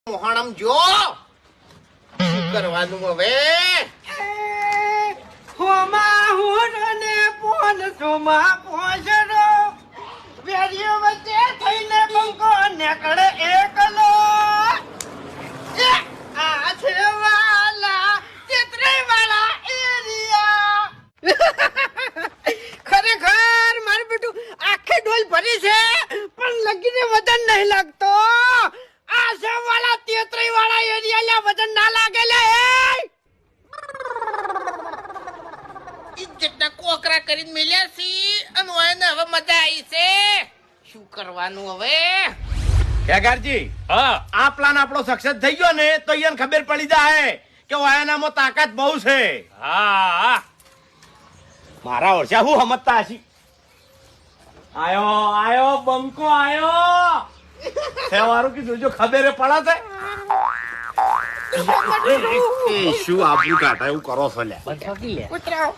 મોહણમ જો શું કરવાનું હવે? હોમા હુરને પોન સોમા પોસરો વેરીઓ વચ્ચે થઈને બંકો નેકળે એકલો આ છે વાલા ચિત્રી વાળા એરિયા ખરેખર મારું બેટું આખી ડોલ ભરી છે પણ લગીને વજન નહીં લાગતો આ છે વાળા તેત્રી વાળા એરિયા લે વજન ના લાગે લે ઇજ્જતના કોકરા કરીને મિલ્યા છી અને ઓયને હવે મજા આવી છે. શું કરવાનું હવે? કેગારજી આ પ્લાન આપણો સક્સેસ થઈ ગયો ને તો એને ખબર પડી જાય કે વાયનામાં તાકાત બહુ છે. હા મારા ઓળશા હું સમજતા હશી. આયો બંકો આયો સેવારું કીધું જો ખબર પડે છે. શું આપણું કાઢા એવું કરો છો લ્યા? ઉતરાવ